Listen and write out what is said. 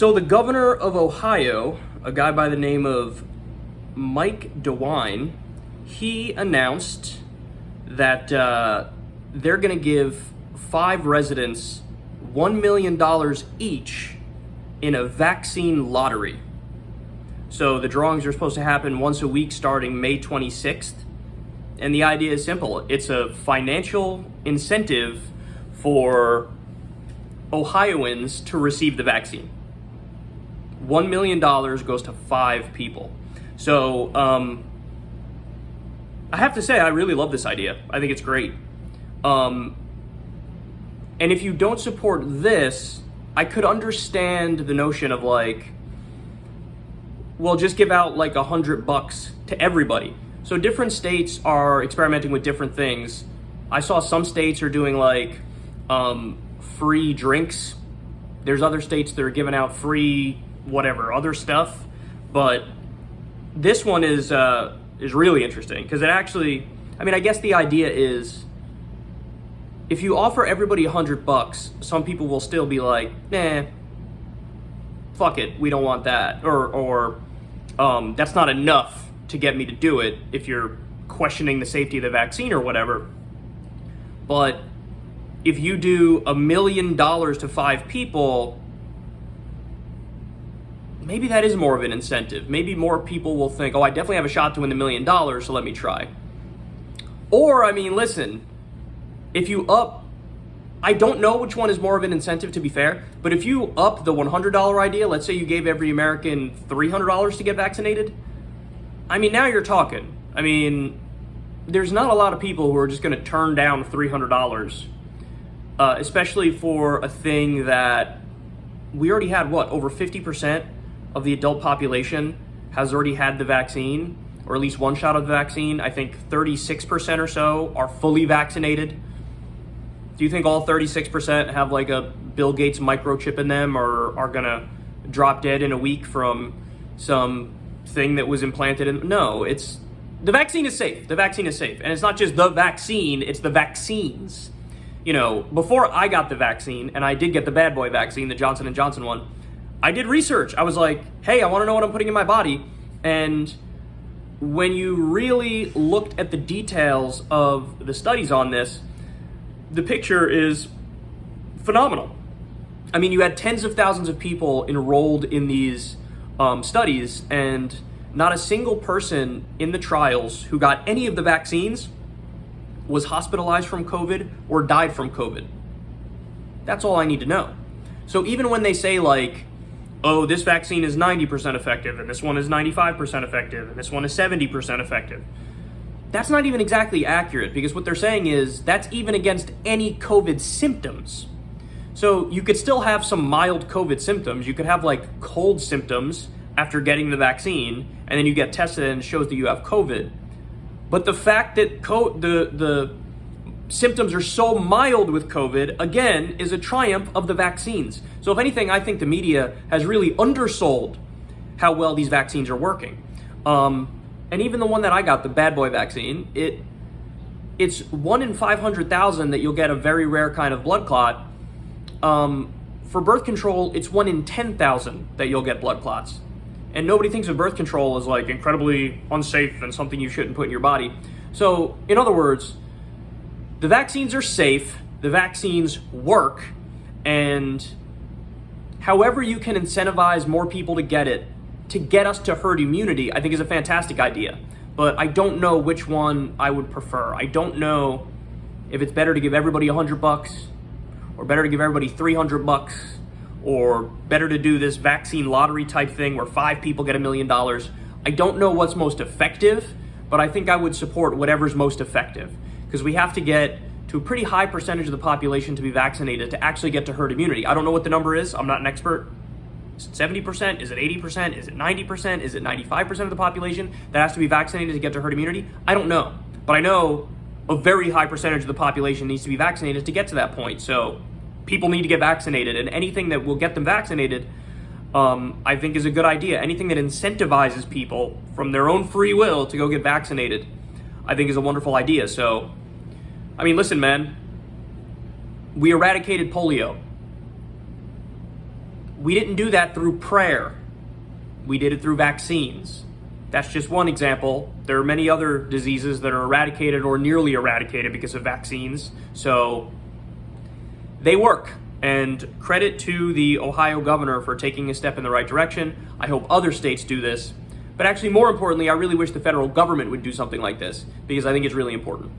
So the governor of Ohio, a guy by the name of Mike DeWine, he announced that they're going to give 5 residents $1 million each in a vaccine lottery. So the drawings are supposed to happen once a week starting May 26th. And the idea is simple. It's a financial incentive for Ohioans to receive the vaccine. $1 million goes to 5 people. So I have to say, I really love this idea. I think it's great. And if you don't support this, I could understand the notion of like, well, just give out like $100 to everybody. So different states are experimenting with different things. I saw some states are doing like free drinks. There's other states that are giving out free whatever other stuff, but this one is really interesting because it actually, I mean, I guess the idea is if you offer everybody $100, some people will still be like, nah, fuck it, we don't want that, or that's not enough to get me to do it if you're questioning the safety of the vaccine or whatever. But if you do $1 million to 5 people, maybe that is more of an incentive. Maybe more people will think, oh, I definitely have a shot to win the $1 million, so let me try. Or, I mean, listen, if you up, I don't know which one is more of an incentive, to be fair, but if you up the $100 idea, let's say you gave every American $300 to get vaccinated, I mean, now you're talking. I mean, there's not a lot of people who are just going to turn down $300, especially for a thing that we already had, what, over 50% of the adult population has already had the vaccine, or at least one shot of the vaccine. I think 36% or so are fully vaccinated. Do you think all 36% have like a Bill Gates microchip in them, or are gonna drop dead in a week from some thing that was implanted in? No, the vaccine is safe. The vaccine is safe. And it's not just the vaccine, it's the vaccines. You know, before I got the vaccine, and I did get the bad boy vaccine, the Johnson & Johnson one, I did research. I was like, hey, I want to know what I'm putting in my body. And when you really looked at the details of the studies on this, the picture is phenomenal. I mean, you had tens of thousands of people enrolled in these studies, and not a single person in the trials who got any of the vaccines was hospitalized from COVID or died from COVID. That's all I need to know. So even when they say like, oh, this vaccine is 90% effective, and this one is 95% effective, and this one is 70% effective, that's not even exactly accurate, because what they're saying is that's even against any COVID symptoms. So you could still have some mild COVID symptoms. You could have like cold symptoms after getting the vaccine, and then you get tested and it shows that you have COVID. But the fact that the symptoms are so mild with COVID, again, is a triumph of the vaccines. So if anything, I think the media has really undersold how well these vaccines are working. And even the one that I got, the bad boy vaccine, it's 1 in 500,000 that you'll get a very rare kind of blood clot. For birth control, it's 1 in 10,000 that you'll get blood clots. And nobody thinks of birth control as like incredibly unsafe and something you shouldn't put in your body. So in other words, the vaccines are safe, the vaccines work, and however you can incentivize more people to get it, to get us to herd immunity, I think is a fantastic idea. But I don't know which one I would prefer. I don't know if it's better to give everybody $100, or better to give everybody $300, or better to do this vaccine lottery type thing where 5 people get $1 million. I don't know what's most effective, but I think I would support whatever's most effective, because we have to get to a pretty high percentage of the population to be vaccinated to actually get to herd immunity. I don't know what the number is. I'm not an expert. Is it 70%? Is it 80%? Is it 90%? Is it 95% of the population that has to be vaccinated to get to herd immunity? I don't know. But I know a very high percentage of the population needs to be vaccinated to get to that point. So people need to get vaccinated, and anything that will get them vaccinated, I think is a good idea. Anything that incentivizes people from their own free will to go get vaccinated, I think is a wonderful idea. So, I mean, listen, man, we eradicated polio. we didn't do that through prayer. We did it through vaccines. That's just one example. There are many other diseases that are eradicated or nearly eradicated because of vaccines. So they work. And credit to the Ohio governor for taking a step in the right direction. I hope other states do this. But actually, more importantly, I really wish the federal government would do something like this because I think it's really important.